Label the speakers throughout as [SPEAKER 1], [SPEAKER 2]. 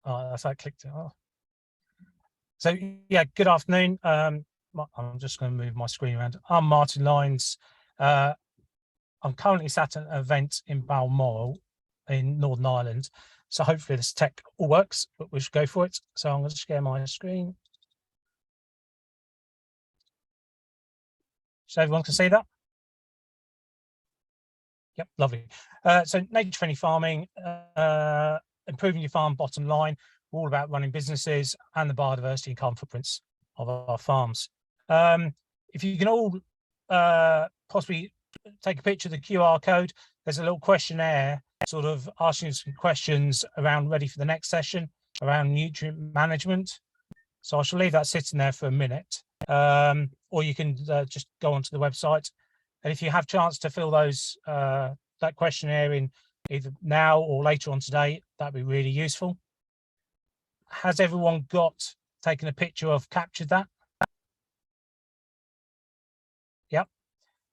[SPEAKER 1] That's how I clicked it. Oh. So yeah, good afternoon. I'm just going to move my screen around. I'm Martin Lyons. I'm currently sat at an event in Balmoral in Northern Ireland. So hopefully this tech all works, but we should go for it. So I'm going to share my screen. So everyone can see that? Yep, lovely. So nature-friendly farming, improving your farm bottom line, all about running businesses and the biodiversity and carbon footprints of our farms. If you can all possibly take a picture of the QR code, there's a little questionnaire sort of asking some questions around ready for the next session around nutrient management. So I shall leave that sitting there for a minute, or you can just go onto the website. And if you have chance to fill those that questionnaire in either now or later on today, that'd be really useful. Has everyone taken a picture of captured that? Yep.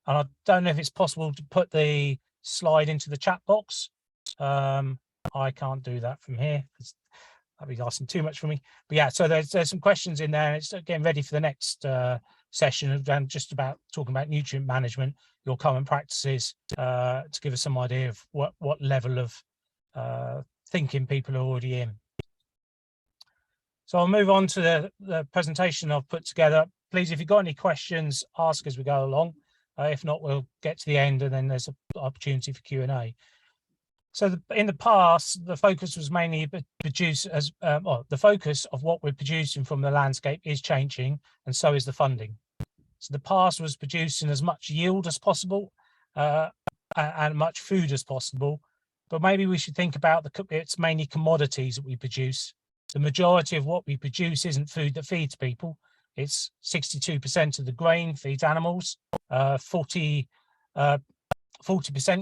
[SPEAKER 1] And I don't know if it's possible to put the slide into the chat box. I can't do that from here because that'd be asking too much for me. But yeah, so there's some questions in there, and it's getting ready for the next session and just about talking about nutrient management, your current practices, to give us some idea of what level of thinking people are already in. So I'll move on to the presentation I've put together. Please, if you've got any questions, ask as we go along. If not, we'll get to the end and then there's an opportunity for Q&A. So in the past, the focus was mainly the focus of what we're producing from the landscape is changing, and so is the funding. So the past was producing as much yield as possible and much food as possible, but maybe we should think about it's mainly commodities that we produce. The majority of what we produce isn't food that feeds people. It's 62% of the grain feeds animals, 40%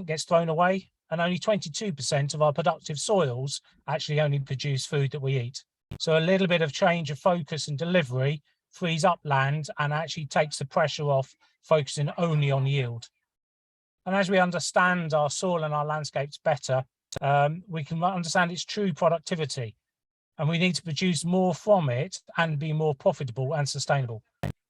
[SPEAKER 1] gets thrown away, and only 22% of our productive soils actually only produce food that we eat. So a little bit of change of focus and delivery frees up land and actually takes the pressure off focusing only on yield. And as we understand our soil and our landscapes better, we can understand its true productivity. And we need to produce more from it and be more profitable and sustainable.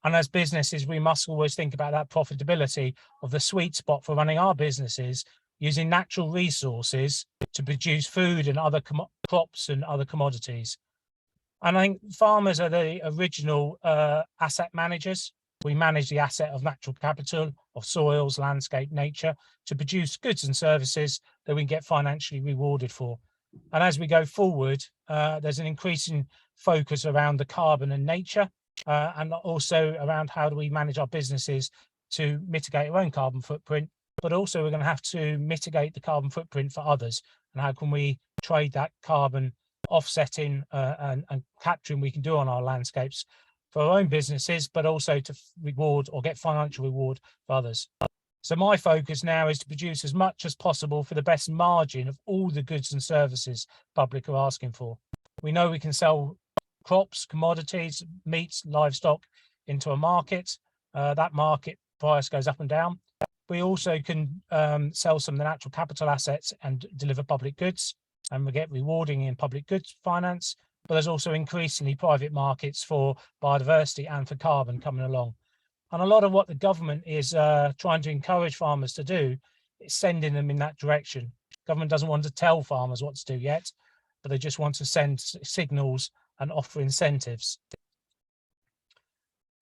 [SPEAKER 1] And as businesses, we must always think about that profitability of the sweet spot for running our businesses using natural resources to produce food and other crops and other commodities. And I think farmers are the original asset managers. We manage the asset of natural capital, of soils, landscape, nature, to produce goods and services that we can get financially rewarded for. And as we go forward, there's an increasing focus around the carbon and nature, and also around how do we manage our businesses to mitigate our own carbon footprint, but also we're going to have to mitigate the carbon footprint for others. And how can we trade that carbon offsetting and capturing we can do on our landscapes for our own businesses, but also to reward or get financial reward for others. So my focus now is to produce as much as possible for the best margin of all the goods and services public are asking for. We know we can sell crops, commodities, meats, livestock into a market. That market price goes up and down. We also can sell some of the natural capital assets and deliver public goods, and we get rewarding in public goods finance, but there's also increasingly private markets for biodiversity and for carbon coming along. And a lot of what the government is trying to encourage farmers to do is sending them in that direction. Government doesn't want to tell farmers what to do yet, but they just want to send signals and offer incentives.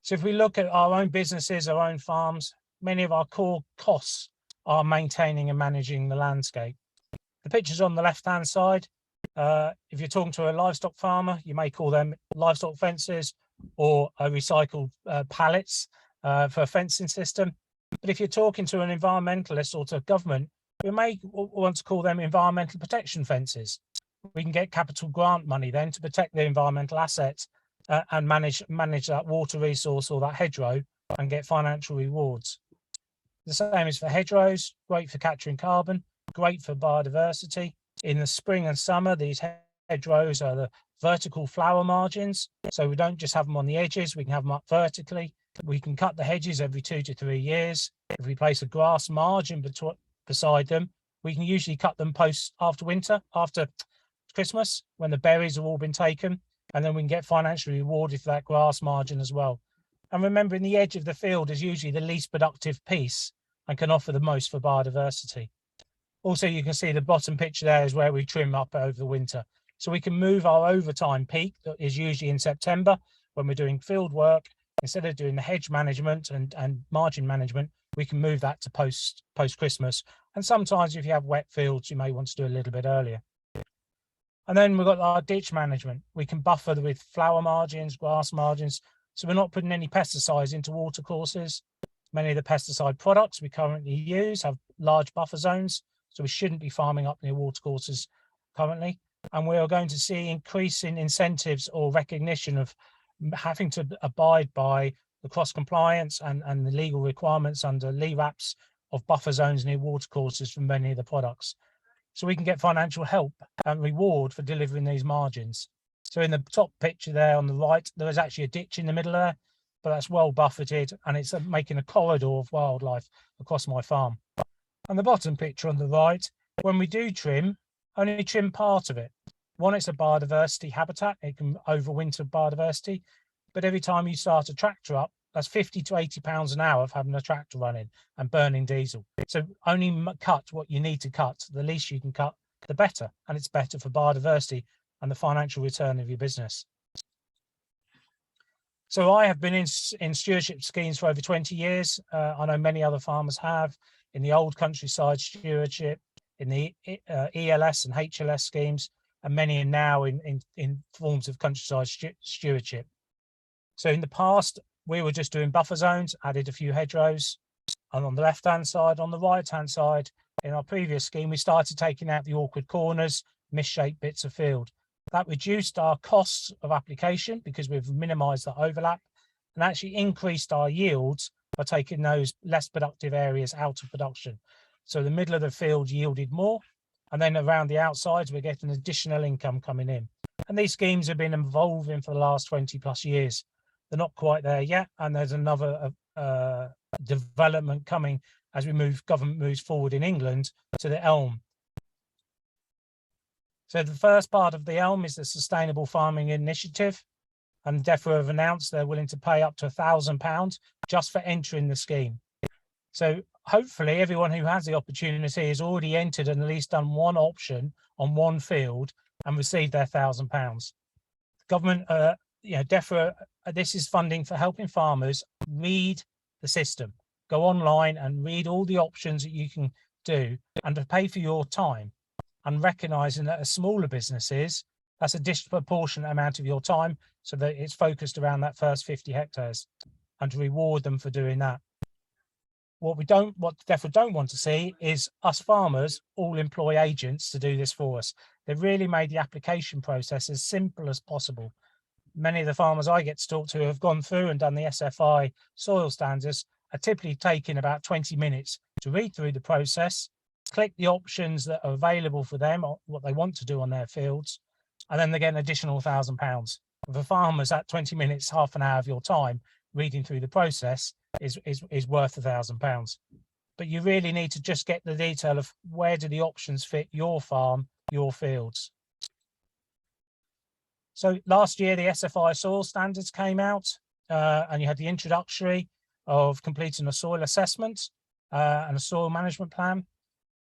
[SPEAKER 1] So if we look at our own businesses, our own farms, many of our core costs are maintaining and managing the landscape. The pictures on the left-hand side, if you're talking to a livestock farmer, you may call them livestock fences or recycled pallets for a fencing system. But if you're talking to an environmentalist or to a government, we may want to call them environmental protection fences. We can get capital grant money then to protect the environmental assets and manage that water resource or that hedgerow and get financial rewards. The same is for hedgerows, great for capturing carbon, great for biodiversity. In the spring and summer, these hedgerows are the vertical flower margins. So we don't just have them on the edges, we can have them up vertically. We can cut the hedges every 2 to 3 years. If we place a grass margin beside them, we can usually cut them after winter, after Christmas when the berries have all been taken, and then we can get financially rewarded for that grass margin as well. And remembering the edge of the field is usually the least productive piece and can offer the most for biodiversity. Also, you can see the bottom picture there is where we trim up over the winter. So we can move our overtime peak that is usually in September when we're doing field work. Instead of doing the hedge management and margin management, we can move that to post Christmas. And sometimes if you have wet fields, you may want to do a little bit earlier. And then we've got our ditch management. We can buffer with flower margins, grass margins. So we're not putting any pesticides into watercourses. Many of the pesticide products we currently use have large buffer zones. So we shouldn't be farming up near watercourses currently. And we are going to see increasing incentives or recognition of having to abide by the cross compliance and the legal requirements under LERAPs of buffer zones near watercourses from many of the products. So we can get financial help and reward for delivering these margins. So in the top picture there on the right, there is actually a ditch in the middle there, but that's well buffered and it's making a corridor of wildlife across my farm. And the bottom picture on the right, when we do trim, only trim part of it. One, it's a biodiversity habitat. It can overwinter biodiversity, but every time you start a tractor up, that's 50 to 80 pounds an hour of having a tractor running and burning diesel. So only cut what you need to cut. The least you can cut, the better. And it's better for biodiversity and the financial return of your business. So I have been in stewardship schemes for over 20 years. I know many other farmers have in the old countryside stewardship, in the ELS and HLS schemes, and many are now in forms of countryside stewardship. So in the past, we were just doing buffer zones, added a few hedgerows, and on the left-hand side, on the right-hand side, in our previous scheme, we started taking out the awkward corners, misshaped bits of field. That reduced our costs of application because we've minimized the overlap and actually increased our yields by taking those less productive areas out of production. So the middle of the field yielded more, and then around the outsides, we're getting additional income coming in. And these schemes have been evolving for the last 20 plus years. They're not quite there yet, and there's another development coming as government moves forward in England to the ELM. So the first part of the ELM is the Sustainable Farming Initiative, and DEFRA have announced they're willing to pay up to £1,000 just for entering the scheme. So hopefully everyone who has the opportunity has already entered and at least done one option on one field and received their £1,000. Government, DEFRA, this is funding for helping farmers read the system, go online and read all the options that you can do and to pay for your time, and recognizing that as smaller businesses, that's a disproportionate amount of your time, so that it's focused around that first 50 hectares and to reward them for doing that. What DEFRA don't want to see is us farmers all employ agents to do this for us. They've really made the application process as simple as possible. Many of the farmers I get to talk to who have gone through and done the SFI soil standards are typically taking about 20 minutes to read through the process, click the options that are available for them, or what they want to do on their fields, and then they get an additional £1,000. For farmers, that 20 minutes, half an hour of your time reading through the process is worth £1,000. But you really need to just get the detail of where do the options fit your farm, your fields. So last year, the SFI soil standards came out and you had the introductory of completing a soil assessment and a soil management plan.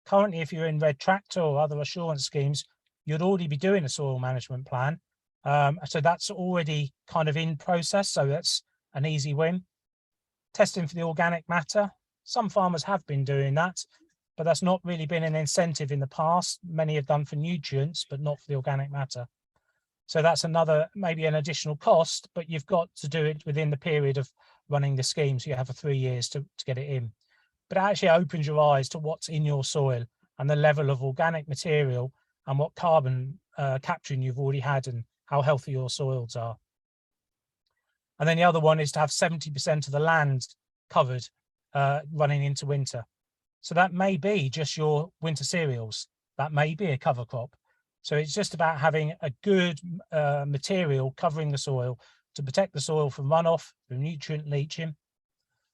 [SPEAKER 1] Currently, if you're in Red Tractor or other assurance schemes, you'd already be doing a soil management plan. So that's already kind of in process. So that's an easy win. Testing for the organic matter. Some farmers have been doing that, but that's not really been an incentive in the past. Many have done for nutrients, but not for the organic matter. So that's maybe an additional cost, but you've got to do it within the period of running the scheme. So you have for 3 years to get it in. But it actually opens your eyes to what's in your soil and the level of organic material and what carbon capturing you've already had and how healthy your soils are. And then the other one is to have 70% of the land covered running into winter. So that may be just your winter cereals. That may be a cover crop. So it's just about having a good material covering the soil to protect the soil from runoff, from nutrient leaching.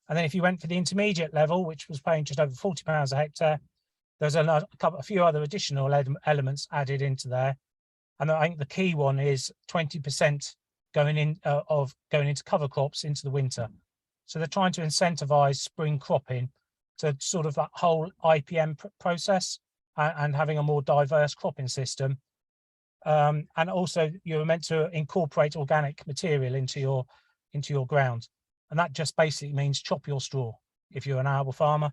[SPEAKER 1] And then if you went for the intermediate level, which was paying just over £40 a hectare, there's a few other additional elements added into there. And I think the key one is 20% going into cover crops into the winter. So they're trying to incentivize spring cropping to sort of that whole IPM process and having a more diverse cropping system. And also you're meant to incorporate organic material into your ground. And that just basically means chop your straw if you're an arable farmer,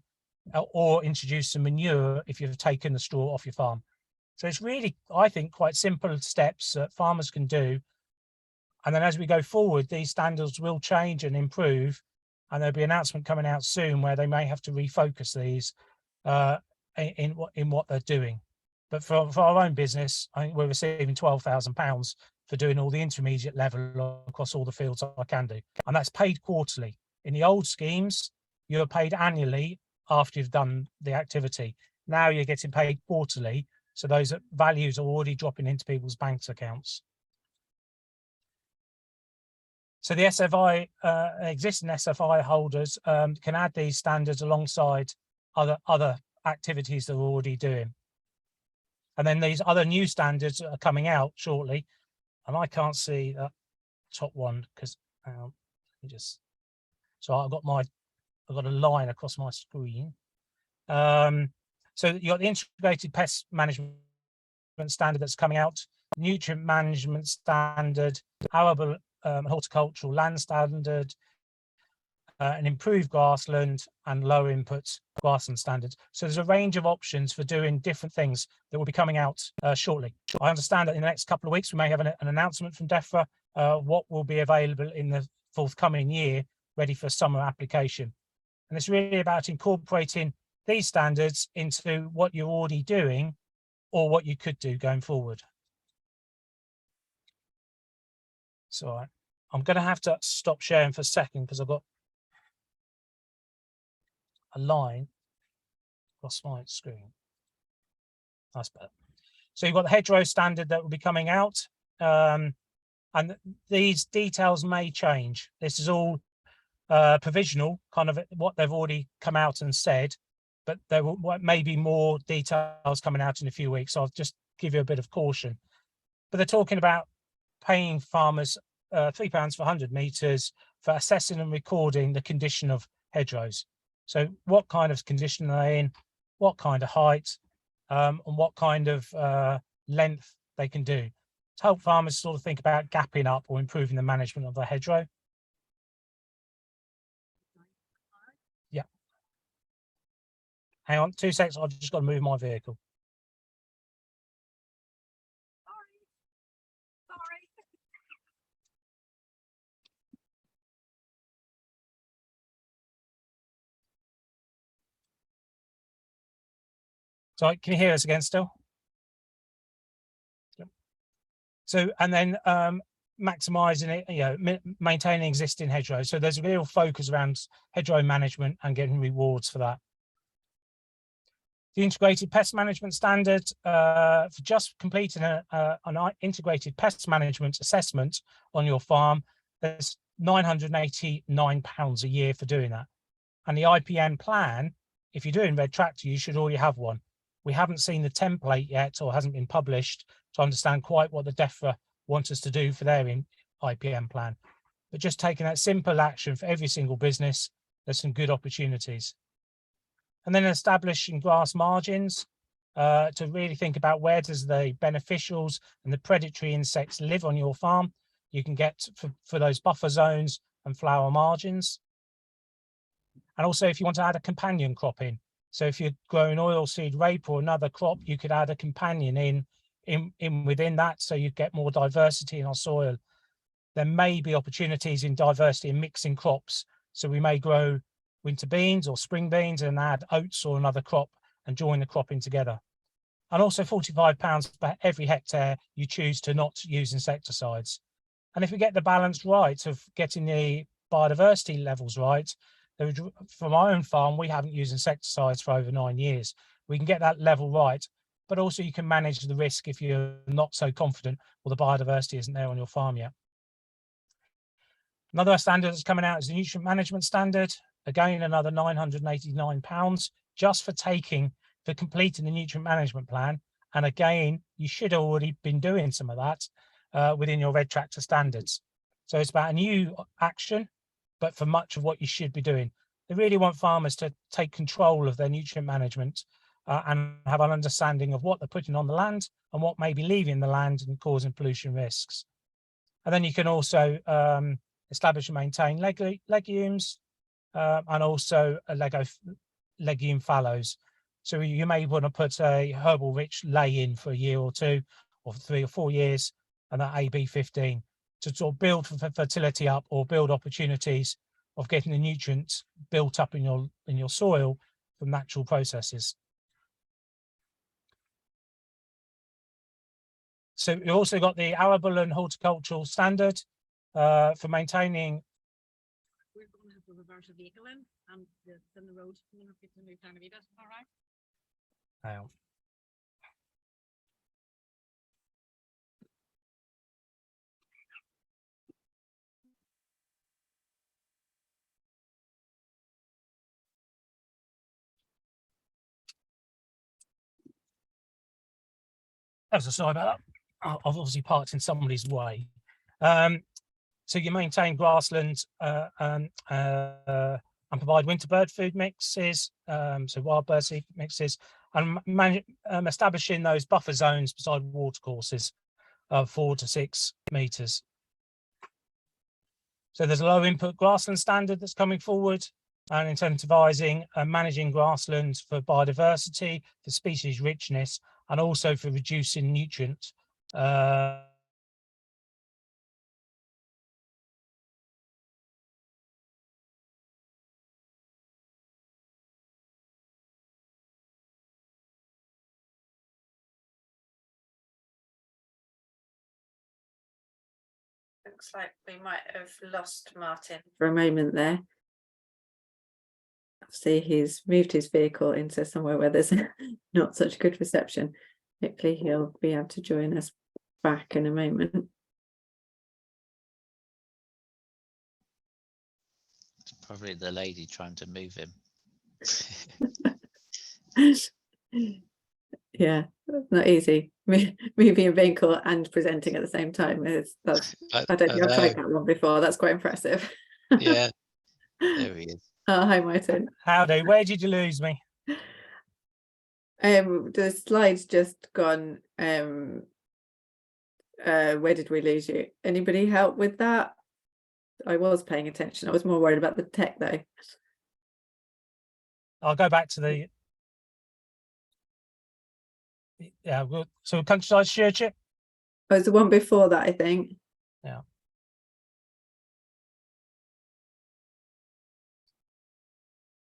[SPEAKER 1] or introduce some manure if you've taken the straw off your farm. So it's really, I think, quite simple steps that farmers can do. And then as we go forward, these standards will change and improve. And there'll be an announcement coming out soon where they may have to refocus these in what they're doing. But for our own business, I think we're receiving £12,000 for doing all the intermediate level across all the fields I can do. And that's paid quarterly. In the old schemes, you were paid annually after you've done the activity. Now you're getting paid quarterly. So those values are already dropping into people's bank accounts. So the SFI, existing SFI holders can add these standards alongside other activities they're already doing. And then these other new standards are coming out shortly. And I can't see that top one because so I've got a line across my screen. So you got the integrated pest management standard that's coming out, nutrient management standard, arable horticultural land standard, an improved grassland and lower input grassland standards. So there's a range of options for doing different things that will be coming out shortly. I understand that in the next couple of weeks we may have an announcement from DEFRA what will be available in the forthcoming year, ready for summer application. And it's really about incorporating these standards into what you're already doing or what you could do going forward. So I'm going to have to stop sharing for a second because I've got a line across my screen. That's better. So you've got the hedgerow standard that will be coming out, and these details may change. This is all provisional, kind of what they've already come out and said, but there may be more details coming out in a few weeks. So I'll just give you a bit of caution. But they're talking about paying farmers £3 for 100 metres for assessing and recording the condition of hedgerows. So what kind of condition are they in, what kind of height, and what kind of length they can do to help farmers sort of think about gapping up or improving the management of the hedgerow. Yeah. Hang on 2 seconds, I've just got to move my vehicle. So can you hear us again still? Yep. So, and then maximising it, maintaining existing hedgerows. So there's a real focus around hedgerow management and getting rewards for that. The integrated pest management standard, for just completing an integrated pest management assessment on your farm, there's £989 a year for doing that. And the IPM plan, if you're doing Red Tractor, you should already have one. We haven't seen the template yet, or hasn't been published to understand quite what the DEFRA want us to do for their IPM plan. But just taking that simple action for every single business, there's some good opportunities. And then establishing grass margins to really think about where does the beneficials and the predatory insects live on your farm. You can get for those buffer zones and flower margins. And also if you want to add a companion crop in. So if you're growing oilseed rape or another crop, you could add a companion in within that, so you get more diversity in our soil. There may be opportunities in diversity in mixing crops. So we may grow winter beans or spring beans and add oats or another crop and join the cropping together. And also £45 per every hectare you choose to not use insecticides. And if we get the balance right of getting the biodiversity levels right, from my own farm, we haven't used insecticides for over 9 years. We can get that level right, but also you can manage the risk if you're not so confident or the biodiversity isn't there on your farm yet. Another standard that's coming out is the nutrient management standard. Again, another £989 just for completing the nutrient management plan And again, you should have already been doing some of that within your Red Tractor standards. So it's about a new action, but for much of what you should be doing. They really want farmers to take control of their nutrient management and have an understanding of what they're putting on the land and what may be leaving the land and causing pollution risks. And then you can also establish and maintain legumes and also legume fallows. So you may want to put a herbal rich lay in for a year or two, or 3 or 4 years, and that AB15 to sort of build fertility up or build opportunities of getting the nutrients built up in your soil from natural processes. So you also got the arable and horticultural standard for maintaining.
[SPEAKER 2] We're going to have to reverse the ELM and then the road. We're going to have to move down a bit. All right.
[SPEAKER 1] Wow. Sorry about that. I've obviously parked in somebody's way. So you maintain grasslands and provide winter bird food mixes, so wild bird seed mixes, and establishing those buffer zones beside watercourses of 4 to 6 meters. So there's a low input grassland standard that's coming forward, and incentivizing and managing grasslands for biodiversity, for species richness, and also for reducing nutrient
[SPEAKER 3] Looks like we might have lost Martin for a moment there. See, he's moved his vehicle into somewhere where there's not such good reception. Hopefully he'll be able to join us back in a moment.
[SPEAKER 4] It's probably the lady trying to move him.
[SPEAKER 3] Yeah, not easy. Moving a vehicle and presenting at the same time is I don't think I've tried that one before. That's quite impressive.
[SPEAKER 4] Yeah, there he is.
[SPEAKER 3] Oh, hi Martin.
[SPEAKER 1] Howdy, where did you lose me?
[SPEAKER 3] The slide's just gone. Where did we lose you? Anybody help with that? I was paying attention. I was more worried about the tech though.
[SPEAKER 1] I'll go back to the so countryside stewardship.
[SPEAKER 3] Oh, it's the one before that, I think.
[SPEAKER 1] Yeah.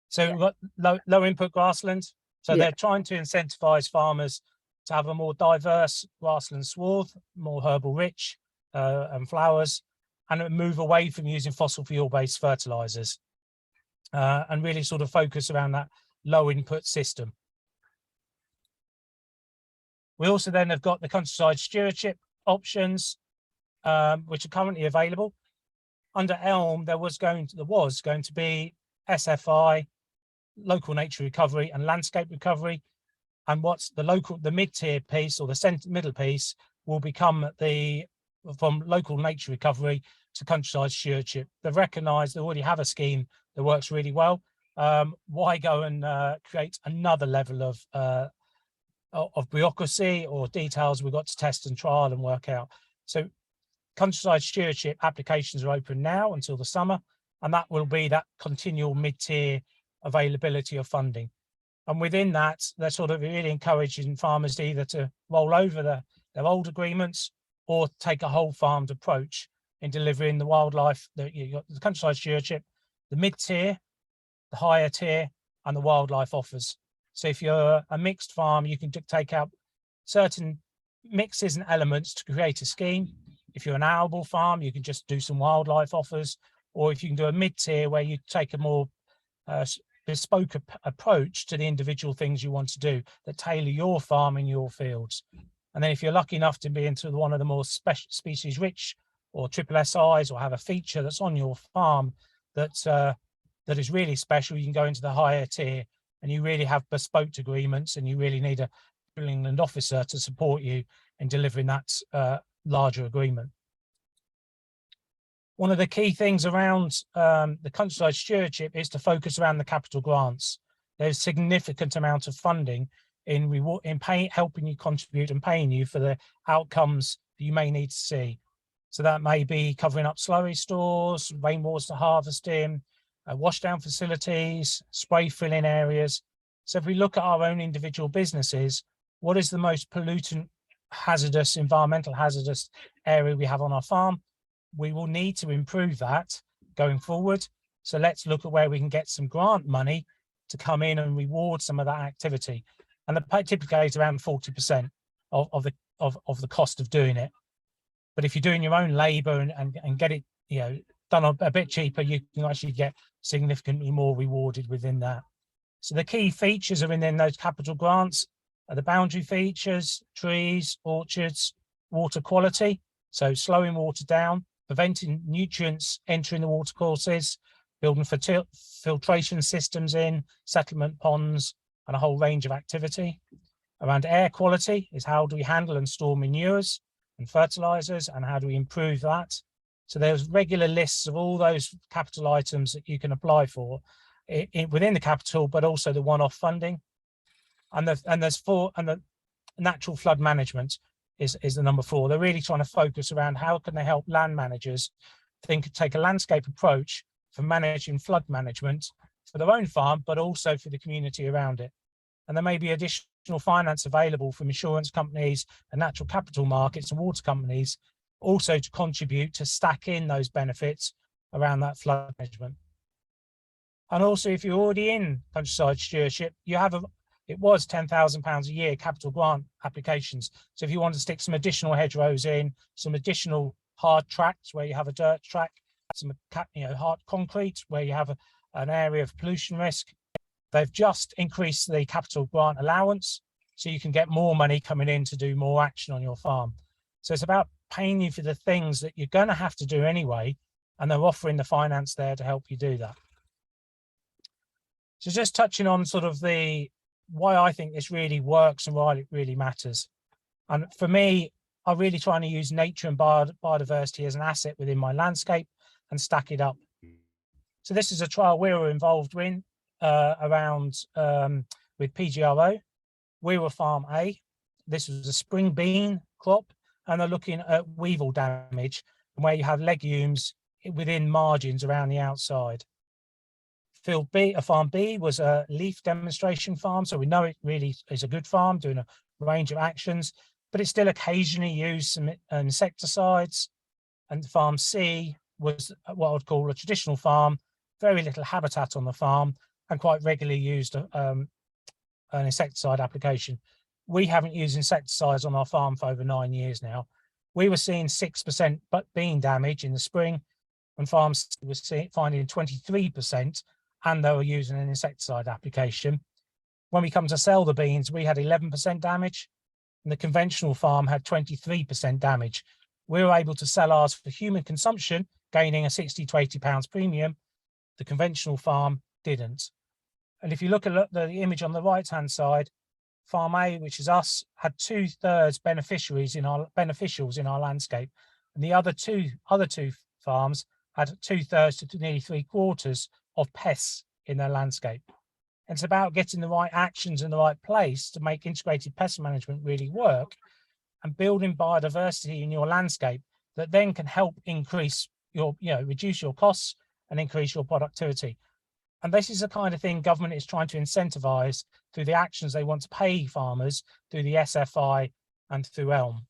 [SPEAKER 1] So we've got low input grassland. So they're trying to incentivize farmers to have a more diverse grassland swath, more herbal rich and flowers, and move away from using fossil fuel based fertilizers and really sort of focus around that low input system. We also then have got the countryside stewardship options, which are currently available. Under ELM, there was going to be SFI, local nature recovery, and landscape recovery. And what's the mid-tier piece or the middle piece will become from local nature recovery to countryside stewardship. They've recognised they already have a scheme that works really well. Why go and create another level of bureaucracy or details we've got to test and trial and work out? So countryside stewardship applications are open now until the summer, and that will be that continual mid-tier availability of funding. And within that, they're sort of really encouraging farmers either to roll over their old agreements or take a whole farmed approach in delivering the wildlife. You've got the countryside stewardship, the mid-tier, the higher tier, and the wildlife offers. So if you're a mixed farm, you can take out certain mixes and elements to create a scheme. If you're an arable farm, you can just do some wildlife offers, or if you can do a mid-tier where you take a more bespoke approach to the individual things you want to do that tailor your farm and your fields. And then if you're lucky enough to be into one of the more species rich or triple SIs, or have a feature that's on your farm that is really special, you can go into the higher tier and you really have bespoke agreements, and you really need a England officer to support you in delivering that larger agreement. One of the key things around the countryside stewardship is to focus around the capital grants. There's significant amount of funding in helping you contribute and paying you for the outcomes that you may need to see. So that may be covering up slurry stores, rainwater harvesting, washdown facilities, spray filling areas. So if we look at our own individual businesses, what is the most pollutant, hazardous, environmental hazardous area we have on our farm? We will need to improve that going forward. So let's look at where we can get some grant money to come in and reward some of that activity. And the typically is around 40% of the cost of doing it. But if you're doing your own labour and get it, done a bit cheaper, you can actually get significantly more rewarded within that. So the key features are in those capital grants are the boundary features, trees, orchards, water quality. So slowing water down, preventing nutrients entering the water courses, building filtration systems in, settlement ponds, and a whole range of activity. Around air quality is how do we handle and store manures and fertilizers, and how do we improve that? So there's regular lists of all those capital items that you can apply for within the capital, but also the one-off funding. And the natural flood management is the number 4. They're really trying to focus around how can they help land managers take a landscape approach for managing flood management for their own farm, but also for the community around it. And there may be additional finance available from insurance companies and natural capital markets and water companies also to contribute to stack in those benefits around that flood management. And also, if you're already in countryside stewardship, it was £10,000 a year capital grant applications. So if you want to stick some additional hedgerows in, some additional hard tracks where you have a dirt track, some hard concrete where you have an area of pollution risk, they've just increased the capital grant allowance, so you can get more money coming in to do more action on your farm. So it's about paying you for the things that you're going to have to do anyway, and they're offering the finance there to help you do that. So just touching on sort of why I think this really works and why it really matters. And for me, I'm really trying to use nature and biodiversity as an asset within my landscape and stack it up. So this is a trial we were involved in with PGRO. We were Farm A. This was a spring bean crop, and they're looking at weevil damage and where you have legumes within margins around the outside. Field B, Farm B, was a leaf demonstration farm, so we know it really is a good farm doing a range of actions, but it still occasionally used some insecticides. And Farm C was what I would call a traditional farm, very little habitat on the farm, and quite regularly used an insecticide application. We haven't used insecticides on our farm for over 9 years now. We were seeing 6% bean damage in the spring, and Farm C was finding 23%, and they were using an insecticide application. When we come to sell the beans, we had 11% damage, and the conventional farm had 23% damage. We were able to sell ours for human consumption, gaining a 60 to 80 pounds premium. The conventional farm didn't. And if you look at the image on the right-hand side, Farm A, which is us, had 2/3 beneficials in our landscape, and the other two farms had 2/3 to nearly 3/4 of pests in their landscape. And it's about getting the right actions in the right place to make integrated pest management really work, and building biodiversity in your landscape that then can help increase reduce your costs and increase your productivity. And this is the kind of thing government is trying to incentivize through the actions they want to pay farmers through the SFI and through ELM.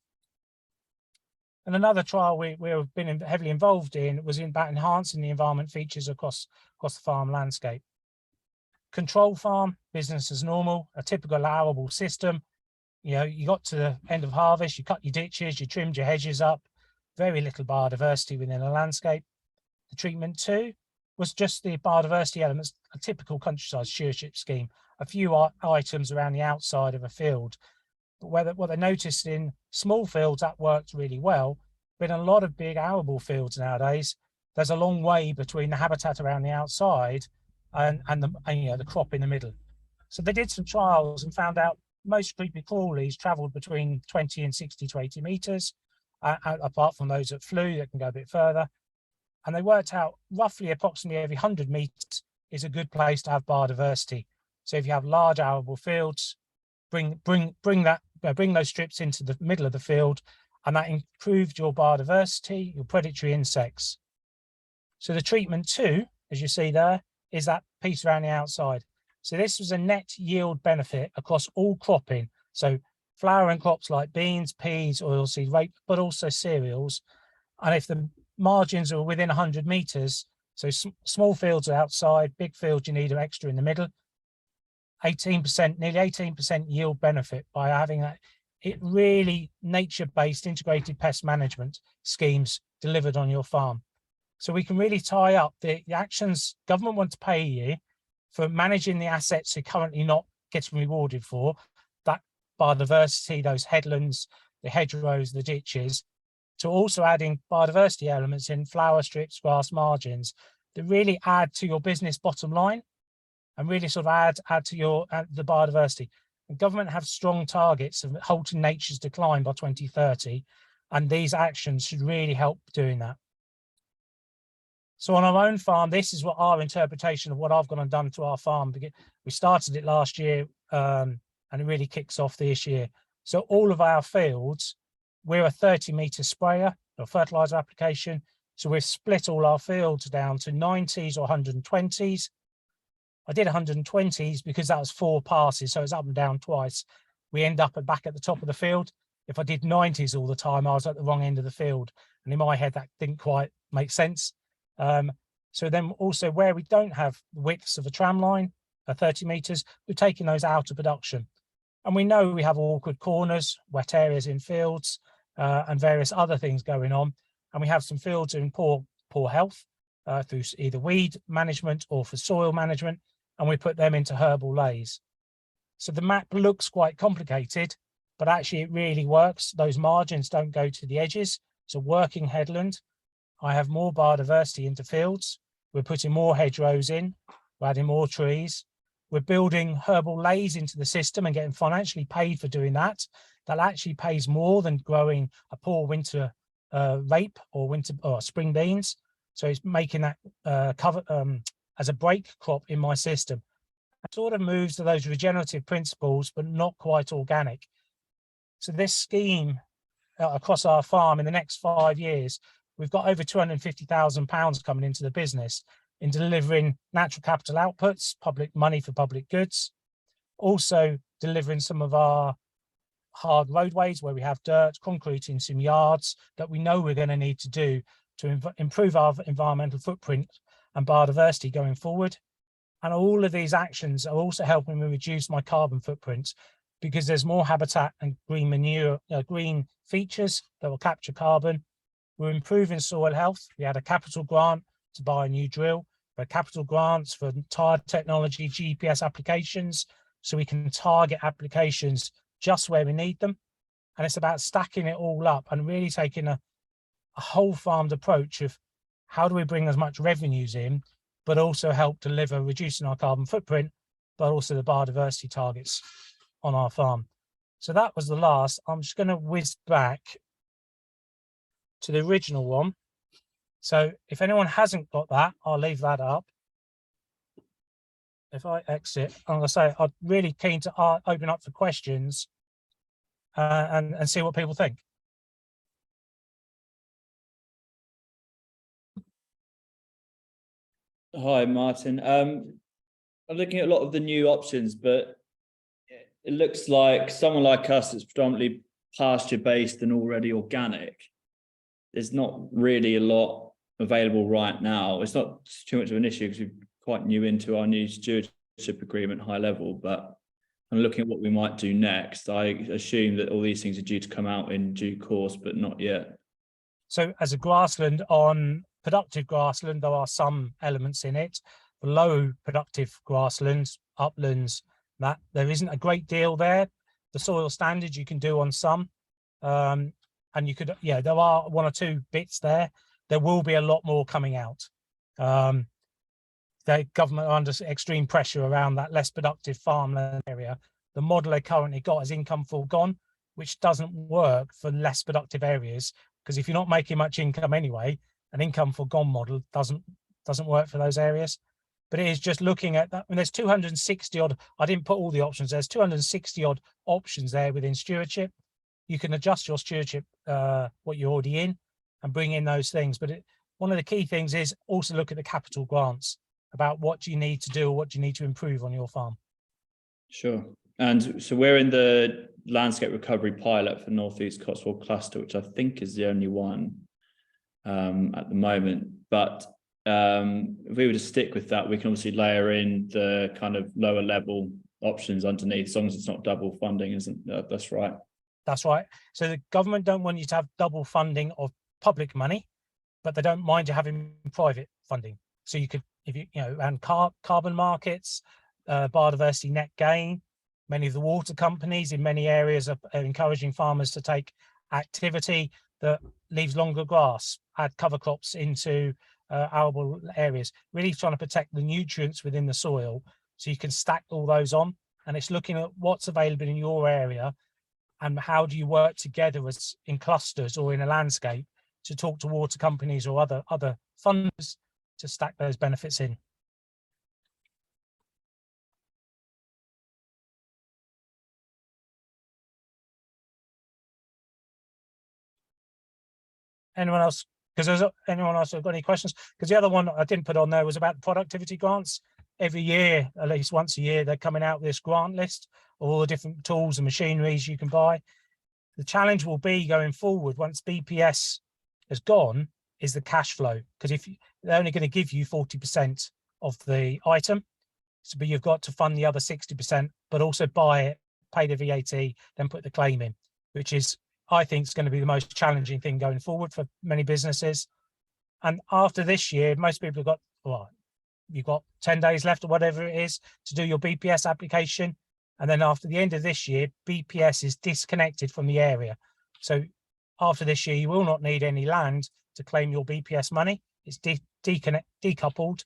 [SPEAKER 1] And another trial we've been heavily involved in was about enhancing the environment features across the farm landscape. Control farm, business as normal, a typical allowable system. You got to the end of harvest, you cut your ditches, you trimmed your hedges up, very little biodiversity within a landscape. The treatment 2 was just the biodiversity elements, a typical countryside stewardship scheme, a few items around the outside of a field. But what they noticed in small fields, that worked really well, but in a lot of big arable fields nowadays, there's a long way between the habitat around the outside and the crop in the middle. So they did some trials and found out most creepy crawlies travelled between 20 and 60 to 80 metres, apart from those that flew that can go a bit further. And they worked out roughly approximately every 100 metres is a good place to have biodiversity. So if you have large arable fields, bring those strips into the middle of the field, and that improved your biodiversity, your predatory insects. So the treatment too, as you see there, is that piece around the outside. So this was a net yield benefit across all cropping. So flowering crops like beans, peas, oilseed rape, but also cereals. And if the margins are within 100 metres, so small fields are outside, big fields you need an extra in the middle, 18%, nearly 18% yield benefit by having that. It really nature-based integrated pest management schemes delivered on your farm. So we can really tie up the actions government want to pay you for managing the assets you're currently not getting rewarded for, that biodiversity, those headlands, the hedgerows, the ditches, to also adding biodiversity elements in flower strips, grass margins that really add to your business bottom line and really sort of add to your the biodiversity. The government have strong targets of halting nature's decline by 2030, and these actions should really help doing that. So on our own farm, this is what our interpretation of what I've gone and done to our farm. We started it last year, and it really kicks off this year. So all of our fields, we're a 30-metre sprayer or fertilizer application. So we've split all our fields down to 90s or 120s. I did 120s because that was 4 passes, so it's up and down twice. We end up back at the top of the field. If I did 90s all the time, I was at the wrong end of the field. And in my head, that didn't quite make sense. So then also where we don't have widths of a tram line, 30 metres, we've taken those out of production. And we know we have awkward corners, wet areas in fields, and various other things going on. And we have some fields in poor health through either weed management or for soil management, and we put them into herbal lays. So the map looks quite complicated, but actually it really works. Those margins don't go to the edges. It's a working headland. I have more biodiversity into fields. We're putting more hedgerows in. We're adding more trees. We're building herbal lays into the system and getting financially paid for doing that. That actually pays more than growing a poor winter rape or spring beans. So it's making that cover as a break crop in my system. It sort of moves to those regenerative principles, but not quite organic. So this scheme across our farm in the next 5 years, we've got over £250,000 coming into the business in delivering natural capital outputs, public money for public goods, also delivering some of our hard roadways where we have dirt, concrete in some yards that we know we're going to need to do to improve our environmental footprint and biodiversity going forward. And all of these actions are also helping me reduce my carbon footprint because there's more habitat and green manure, green features that will capture carbon. We're improving soil health. We had a capital grant to buy a new drill, but capital grants for tire technology, GPS applications, so we can target applications just where we need them. And it's about stacking it all up and really taking a whole farmed approach of how do we bring as much revenues in, but also help deliver reducing our carbon footprint, but also the biodiversity targets on our farm. So that was the last. I'm just going to whiz back to the original one. So if anyone hasn't got that, I'll leave that up. If I exit, I'm going to say I'm really keen to open up for questions and see what people think.
[SPEAKER 5] Hi, Martin. I'm looking at a lot of the new options, but it looks like someone like us that's predominantly pasture-based and already organic, there's not really a lot available right now. It's not too much of an issue because we're quite new into our new stewardship agreement high level, but I'm looking at what we might do next. I assume that all these things are due to come out in due course, but not yet. So
[SPEAKER 1] as a grassland, on productive grassland, there are some elements in it. Below productive grasslands, uplands, that there isn't a great deal there. The soil standards you can do on some. And you could, yeah, there are 1 or 2 bits there. There will be a lot more coming out. The government are under extreme pressure around that less productive farmland area the model they currently got is income foregone, which doesn't work for less productive areas, because if you're not making much income anyway, an income foregone model doesn't work for those areas. But it is just looking at that. I mean, there's 260 odd, I didn't put all the options, there's 260 odd options there within stewardship. You can adjust your stewardship, what you're already in, and bring in those things. But one of the key things is also look at the capital grants about what you need to do or what you need to improve on your farm.
[SPEAKER 5] Sure. And so we're in the landscape recovery pilot for North East Cotswold Cluster, which I think is the only one at the moment. But if we were to stick with that, we can obviously layer in the kind of lower level options underneath, as long as it's not double funding, isn't that? That's right.
[SPEAKER 1] That's right. So the government don't want you to have double funding of public money, but they don't mind you having private funding. So you could, if you know, and carbon markets, biodiversity net gain. Many of the water companies in many areas are encouraging farmers to take activity that leaves longer grass, add cover crops into arable areas, really trying to protect the nutrients within the soil. So you can stack all those on, and it's looking at what's available in your area and how do you work together as in clusters or in a landscape to talk to water companies or other funders to stack those benefits in. Anyone else? Because there's anyone else got any questions? Because the other one I didn't put on there was about the productivity grants. Every year, at least once a year, they're coming out with this grant list of all the different tools and machineries you can buy. The challenge will be going forward once BPS has gone is the cash flow, because if they're only going to give you 40% of the item, so but you've got to fund the other 60%, but also buy it, pay the VAT, then put the claim in, which is, I think, is going to be the most challenging thing going forward for many businesses. And after this year, most people have got, well, you've got 10 days left or whatever it is to do your BPS application. And then after the end of this year, BPS is disconnected from the area. So after this year, you will not need any land to claim your BPS money. It's decoupled.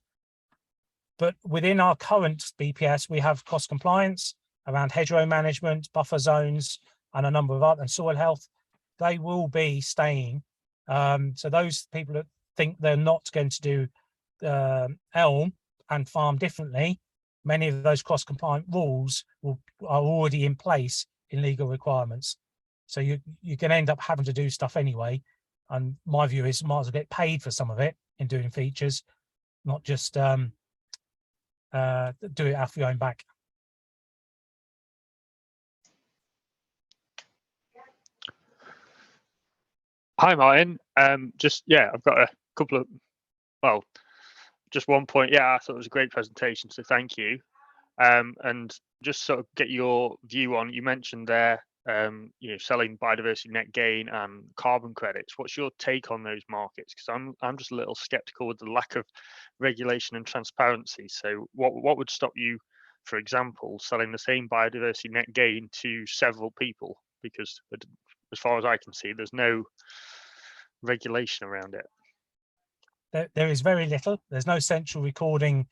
[SPEAKER 1] But within our current BPS, we have cost compliance around hedgerow management, buffer zones, and a number of other, and soil health. They will be staying. So those people that think they're not going to do ELM and farm differently, many of those cross compliant rules are already in place in legal requirements. So you can end up having to do stuff anyway. And my view is might as well get paid for some of it in doing features, not just do it off your own back.
[SPEAKER 6] Hi, Martin. I've got a couple of, well, just one point. Yeah, I thought it was a great presentation, so thank you. And just sort of get your view on, you mentioned there, selling biodiversity net gain and carbon credits. What's your take on those markets? Because I'm just a little skeptical with the lack of regulation and transparency. So what would stop you, for example, selling the same biodiversity net gain to several people? Because as far as I can see, there's no regulation around it.
[SPEAKER 1] There is very little. There's no central recording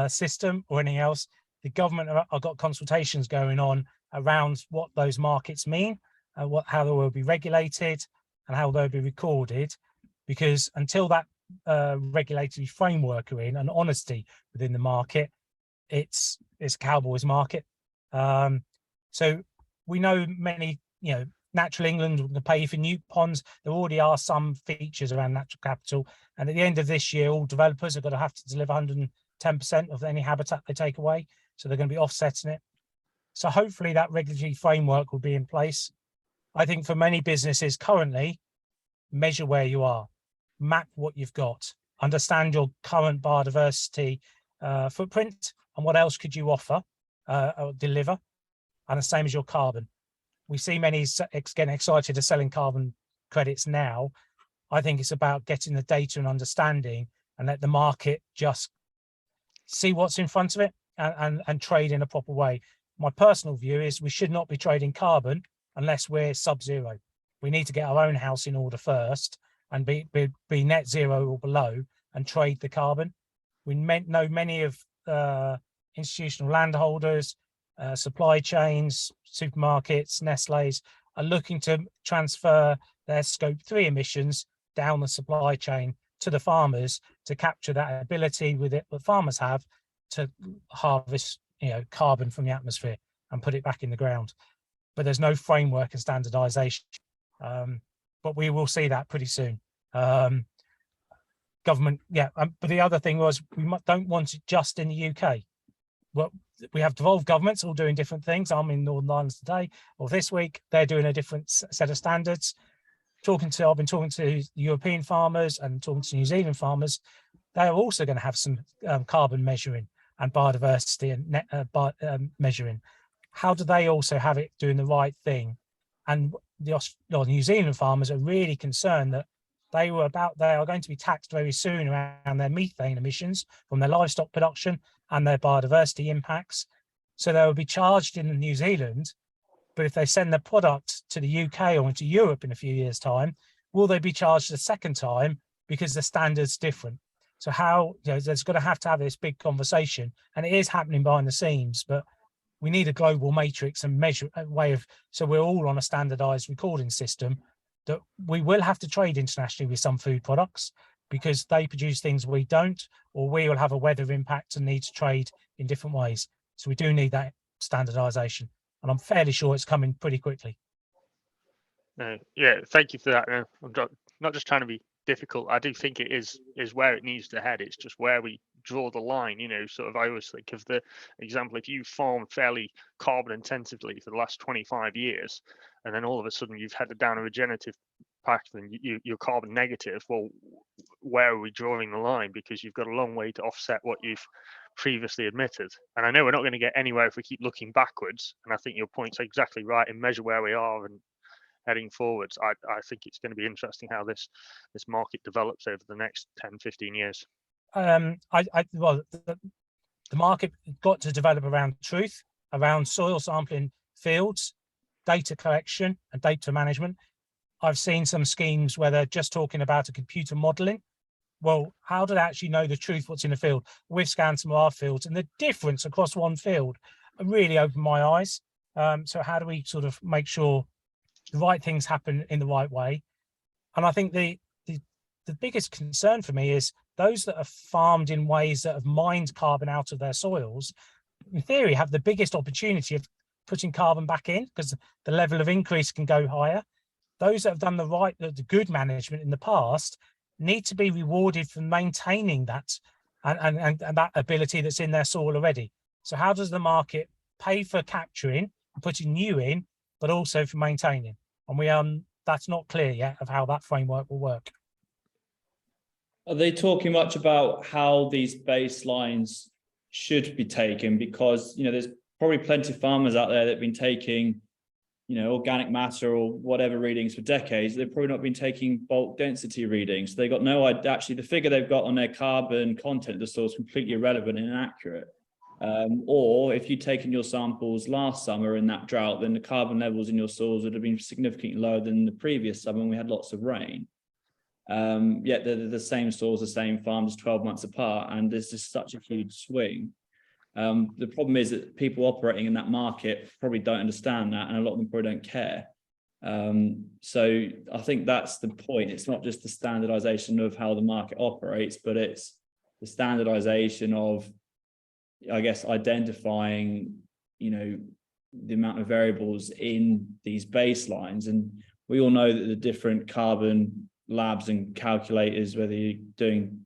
[SPEAKER 1] system or anything else. The government have got consultations going on around what those markets mean, how they will be regulated and how they'll be recorded, because until that regulatory framework are in and honesty within the market, it's a cowboy's market. So we know many, Natural England will pay for new ponds. There already are some features around natural capital. And at the end of this year, all developers are going to have to deliver 110% of any habitat they take away. So they're going to be offsetting it. So hopefully that regulatory framework will be in place. I think for many businesses currently, measure where you are, map what you've got, understand your current biodiversity footprint and what else could you offer or deliver. And the same as your carbon. We see many getting excited of selling carbon credits now. I think it's about getting the data and understanding and let the market just see what's in front of it and trade in a proper way. My personal view is we should not be trading carbon unless we're sub-zero. We need to get our own house in order first and be net zero or below and trade the carbon. We know many of institutional landholders, supply chains, supermarkets, Nestle's are looking to transfer their scope 3 emissions down the supply chain to the farmers to capture that ability with it that farmers have to harvest, carbon from the atmosphere and put it back in the ground. But there's no framework and standardization. But we will see that pretty soon. Government, but the other thing was we don't want it just in the UK. Well, we have devolved governments all doing different things. I'm in Northern Ireland today, or this week, they're doing a different set of standards. I've been talking to European farmers and talking to New Zealand farmers. They are also going to have some carbon measuring and biodiversity and measuring. How do they also have it doing the right thing? And the New Zealand farmers are really concerned that they are going to be taxed very soon around their methane emissions from their livestock production and their biodiversity impacts. So they will be charged in New Zealand, but if they send their product to the UK or into Europe in a few years' time, will they be charged a second time because the standard's different? So there's going to have this big conversation, and it is happening behind the scenes, but we need a global matrix and so we're all on a standardized recording system that we will have to trade internationally with some food products because they produce things we don't, or we will have a weather impact and need to trade in different ways. So we do need that standardization, and I'm fairly sure it's coming pretty quickly.
[SPEAKER 6] Yeah, thank you for that. I'm not just trying to be difficult. I do think it is where it needs to head. It's just where we draw the line. Sort of, I always think of the example, if you farm fairly carbon intensively for the last 25 years, and then all of a sudden you've headed down a regenerative path and you're carbon negative, well, where are we drawing the line? Because you've got a long way to offset what you've previously admitted. And I know we're not going to get anywhere if we keep looking backwards. And I think your point's exactly right, and measure where we are and heading forwards. I think it's going to be interesting how this market develops over the next 10, 15 years.
[SPEAKER 1] The market got to develop around truth, around soil sampling fields, data collection and data management. I've seen some schemes where they're just talking about a computer modeling. Well, how do they actually know the truth, what's in the field? We've scanned some of our fields, and the difference across one field really opened my eyes. So how do we sort of make sure the right things happen in the right way? And I think the biggest concern for me is those that are farmed in ways that have mined carbon out of their soils, in theory, have the biggest opportunity of putting carbon back in because the level of increase can go higher. Those that have done the good management in the past need to be rewarded for maintaining that and that ability that's in their soil already. So how does the market pay for capturing and putting new in, but also for maintaining? And that's not clear yet of how that framework will work.
[SPEAKER 5] Are they talking much about how these baselines should be taken? Because, there's probably plenty of farmers out there that have been taking, organic matter or whatever readings for decades. They've probably not been taking bulk density readings. They got no idea. Actually, the figure they've got on their carbon content of the soil is completely irrelevant and inaccurate. Or if you'd taken your samples last summer in that drought, then the carbon levels in your soils would have been significantly lower than the previous summer when we had lots of rain. Yet they're the same soils, the same farms 12 months apart, and there's just such a huge swing. The problem is that people operating in that market probably don't understand that, and a lot of them probably don't care. So I think that's the point. It's not just the standardization of how the market operates, but it's the standardization of, I guess, identifying, the amount of variables in these baselines. And we all know that the different carbon labs and calculators, whether you're doing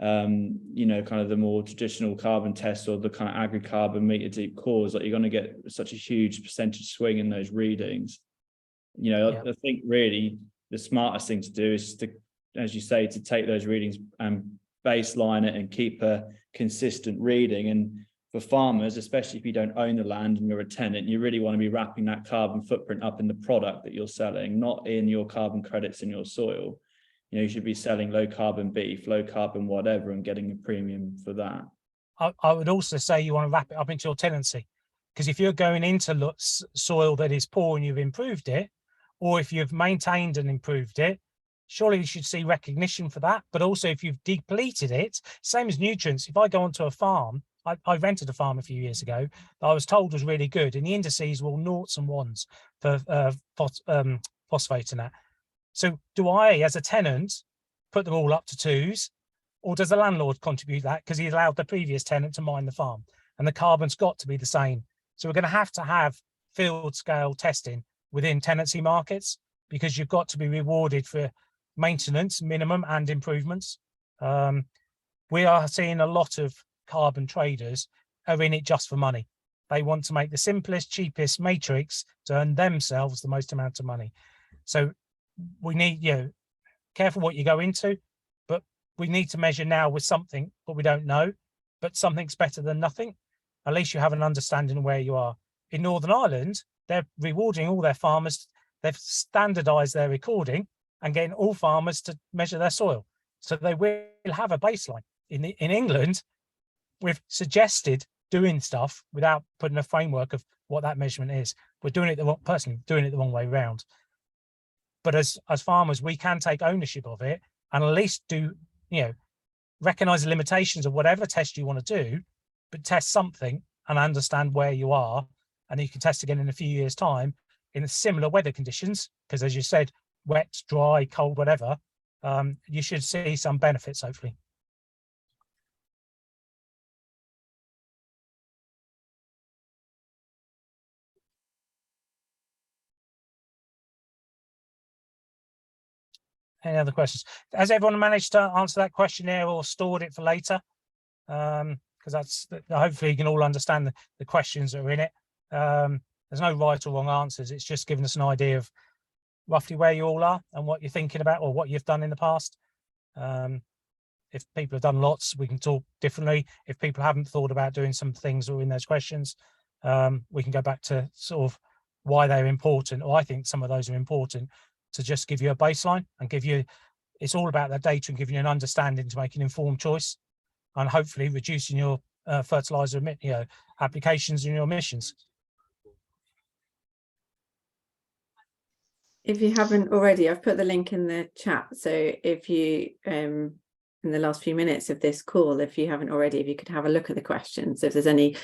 [SPEAKER 5] kind of the more traditional carbon tests or the kind of agri-carbon meter deep cores, like you're going to get such a huge percentage swing in those readings. I think really the smartest thing to do is to, as you say, to take those readings and baseline it and keep a consistent reading. And for farmers, especially if you don't own the land and you're a tenant, you really want to be wrapping that carbon footprint up in the product that you're selling, not in your carbon credits in your soil. You should be selling low carbon beef, low carbon whatever, and getting a premium for that.
[SPEAKER 1] I would also say you want to wrap it up into your tenancy, because if you're going into soil that is poor and you've improved it, or if you've maintained and improved it, surely you should see recognition for that. But also if you've depleted it, same as nutrients. If I go onto a farm I rented a farm a few years ago that I was told was really good, and the indices were all noughts and ones for phosphate and that. So do I, as a tenant, put them all up to 2s, or does the landlord contribute that because he allowed the previous tenant to mine the farm? And the carbon's got to be the same. So we're going to have field scale testing within tenancy markets, because you've got to be rewarded for maintenance, minimum, and improvements. We are seeing a lot of carbon traders are in it just for money. They want to make the simplest, cheapest matrix to earn themselves the most amount of money. So we need, careful what you go into, but we need to measure now with something, but we don't know, but something's better than nothing. At least you have an understanding of where you are. In Northern Ireland, they're rewarding all their farmers. They've standardized their recording and getting all farmers to measure their soil. So they will have a baseline. In England, we've suggested doing stuff without putting a framework of what that measurement is. We're doing it personally doing it the wrong way around. But as farmers, we can take ownership of it and at least do, recognize the limitations of whatever test you want to do, but test something and understand where you are. And you can test again in a few years' time in similar weather conditions, because as you said, wet, dry, cold, whatever, you should see some benefits, hopefully. Any other questions? Has everyone managed to answer that questionnaire or stored it for later? Because that's hopefully you can all understand the questions that are in it. There's no right or wrong answers. It's just giving us an idea of roughly where you all are and what you're thinking about or what you've done in the past. If people have done lots, we can talk differently. If people haven't thought about doing some things that are in those questions, we can go back to sort of why they're important, or I think some of those are important, to just give you a baseline and give you, it's all about that data and giving you an understanding to make an informed choice and hopefully reducing your fertilizer applications and your emissions.
[SPEAKER 3] If you haven't already, I've put the link in the chat. So if you, in the last few minutes of this call, if you haven't already, if you could have a look at the questions, if there's any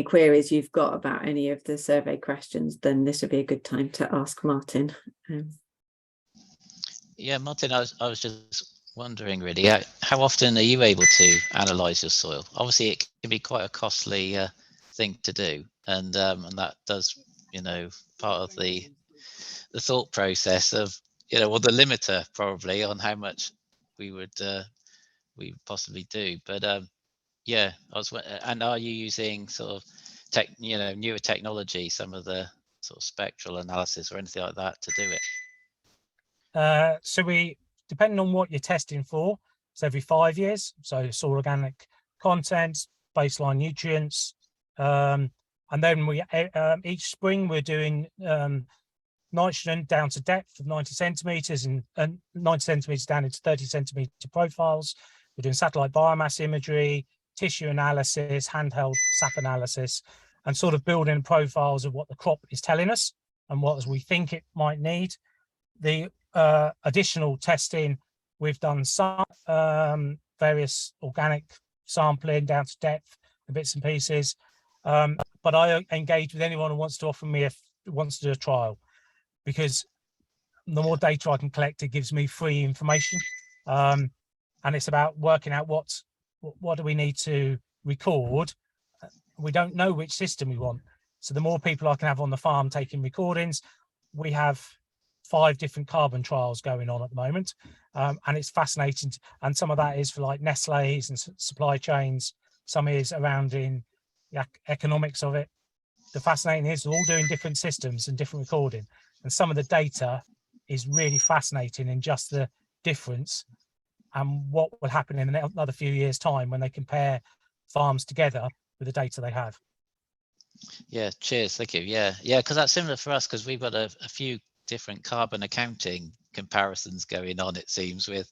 [SPEAKER 3] queries you've got about any of the survey questions, then this would be a good time to ask Martin.
[SPEAKER 4] Yeah, Martin, I was just wondering really, how often are you able to analyze your soil? Obviously, it can be quite a costly thing to do, and that does, part of the thought process of, or the limiter probably on how much we would possibly do. But yeah, and are you using sort of newer technology, some of the sort of spectral analysis or anything like that to do it?
[SPEAKER 1] So we, depending on what you're testing for, it's every 5 years. So soil organic content, baseline nutrients, and then we each spring we're doing nitrogen down to depth of 90 centimeters and 90 centimeters down into 30 centimeter profiles. We're doing satellite biomass imagery, tissue analysis, handheld SAP analysis, and sort of building profiles of what the crop is telling us and what we think it might need. The additional testing, we've done some various organic sampling down to depth and bits and pieces. But I engage with anyone who wants to offer me wants to do a trial, because the more data I can collect, it gives me free information. And it's about working out what do we need to record. We don't know which system we want. So the more people I can have on the farm taking recordings, we have 5 different carbon trials going on at the moment. And it's fascinating. And some of that is for like Nestle's and supply chains. Some is around in the economics of it. The fascinating is they're all doing different systems and different recording. And some of the data is really fascinating in just the difference and what will happen in another few years' time when they compare farms together with the data they have.
[SPEAKER 4] Yeah, cheers, thank you. Yeah, because that's similar for us, because we've got a few different carbon accounting comparisons going on, it seems, with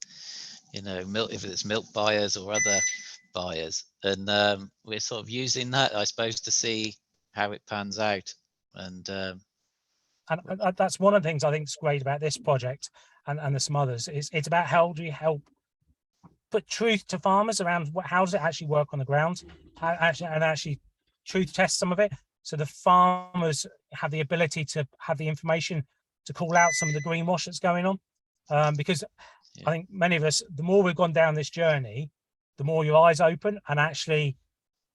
[SPEAKER 4] milk, if it's milk buyers or other buyers, and we're sort of using that, I suppose, to see how it pans out. And
[SPEAKER 1] that's one of the things I think is great about this project and there's some others. It's about how do you help put truth to farmers around how does it actually work on the ground, actually truth test some of it, so the farmers have the ability to have the information to call out some of the greenwash that's going on. Because I think many of us, the more we've gone down this journey, the more your eyes open and actually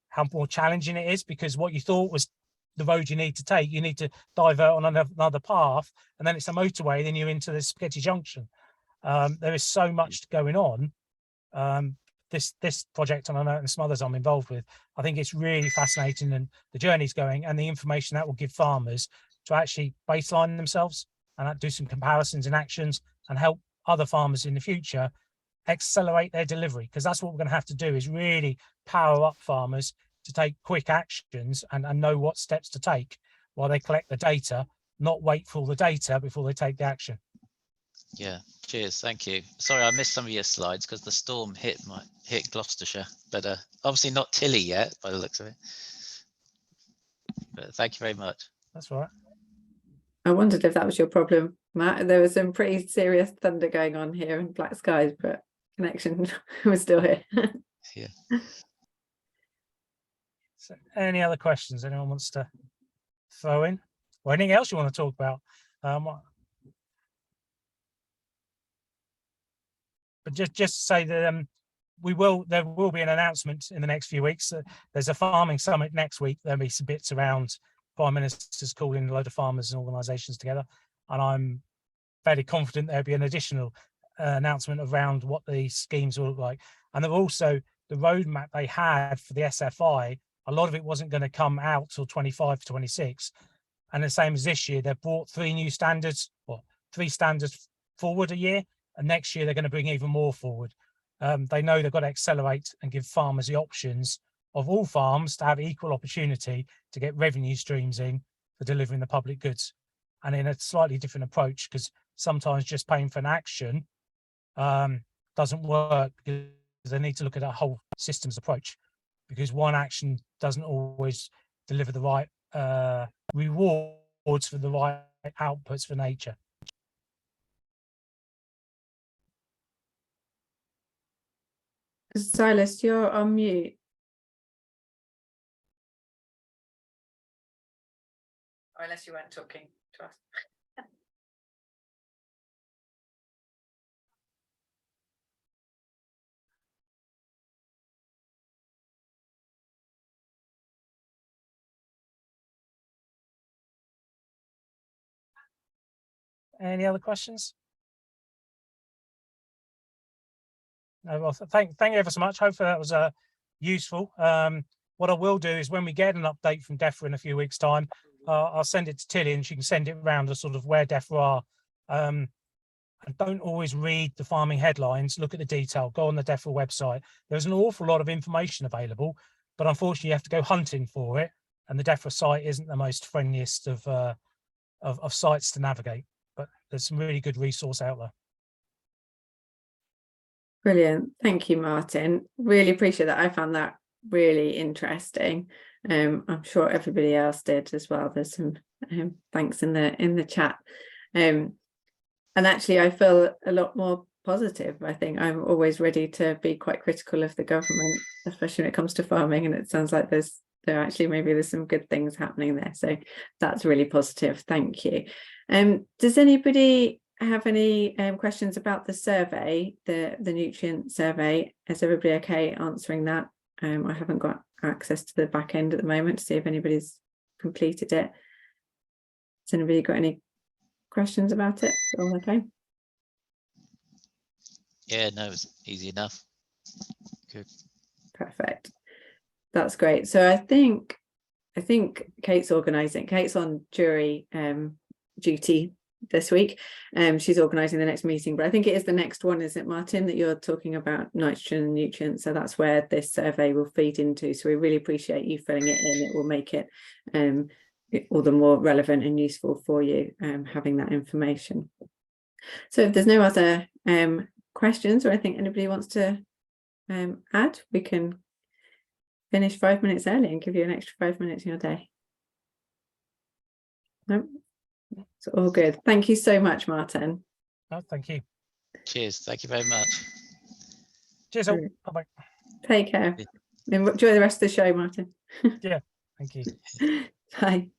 [SPEAKER 1] how more challenging it is, because what you thought was the road you need to take, you need to divert on another path, and then it's a motorway, then you're into the spaghetti junction. There is so much going on. This project, and I know and some others I'm involved with, I think it's really fascinating, and the journey's going, and the information that will give farmers to actually baseline themselves and do some comparisons and actions and help other farmers in the future accelerate their delivery, because that's what we're going to have to do, is really power up farmers to take quick actions and know what steps to take while they collect the data, not wait for all the data before they take the action.
[SPEAKER 4] Yeah, cheers, thank you. Sorry, I missed some of your slides because the storm hit Gloucestershire, but obviously not Tilly yet by the looks of it. But thank you very much.
[SPEAKER 1] That's all right.
[SPEAKER 3] I wondered if that was your problem, Matt. There was some pretty serious thunder going on here and black skies, but connection was still here.
[SPEAKER 4] Yeah.
[SPEAKER 1] So any other questions anyone wants to throw in, or anything else you want to talk about? But just to say that there will be an announcement in the next few weeks. There's a farming summit next week. There'll be some bits around Prime Minister's calling a load of farmers and organisations together, and I'm fairly confident there'll be an additional announcement around what the schemes will look like. And there also the roadmap they had for the SFI. A lot of it wasn't going to come out till 25, 26, and the same as this year, they've brought 3 new standards, or 3 standards forward a year, and next year they're going to bring even more forward. They know they've got to accelerate and give farmers the options of all farms to have equal opportunity to get revenue streams in for delivering the public goods, and in a slightly different approach, because sometimes just paying for an action doesn't work, because they need to look at a whole systems approach, because one action doesn't always deliver the right rewards for the right outputs for nature.
[SPEAKER 3] Silas, you're on mute. Or unless you weren't talking to us.
[SPEAKER 1] Any other questions? No, well, thank you ever so much. Hopefully that was useful. What I will do is when we get an update from DEFRA in a few weeks' time, I'll send it to Tilly and she can send it around to sort of where DEFRA are. And don't always read the farming headlines, look at the detail, go on the DEFRA website. There's an awful lot of information available, but unfortunately you have to go hunting for it. And the DEFRA site isn't the most friendliest of sites to navigate, but there's some really good resource out there.
[SPEAKER 3] Brilliant. Thank you, Martin. Really appreciate that. I found that really interesting. I'm sure everybody else did as well. There's some thanks in the chat. And actually, I feel a lot more positive. I think I'm always ready to be quite critical of the government, especially when it comes to farming. And it sounds like there's some good things happening there. So that's really positive. Thank you. Does anybody have any questions about the survey, the nutrient survey? Is everybody okay answering that? I haven't got access to the back end at the moment to see if anybody's completed it. Has anybody got any questions about it? All okay?
[SPEAKER 4] Yeah, no, it's easy enough. Good.
[SPEAKER 3] Perfect. That's great. So I think Kate's organising. Kate's on jury duty this week. She's organising the next meeting, but I think it is the next one, is it, Martin, that you're talking about nitrogen and nutrients? So that's where this survey will feed into. So we really appreciate you filling it in. It will make it all the more relevant and useful for you, having that information. So if there's no other questions or anything anybody wants to add, we can finish 5 minutes early and give you an extra 5 minutes in your day. No, it's all good. Thank you so much, Martin.
[SPEAKER 1] Oh, thank you.
[SPEAKER 4] Cheers. Thank you very much.
[SPEAKER 1] Cheers.
[SPEAKER 3] Brilliant.
[SPEAKER 1] Bye bye.
[SPEAKER 3] Take care. Enjoy the rest of the show, Martin.
[SPEAKER 1] Thank you.
[SPEAKER 3] Bye.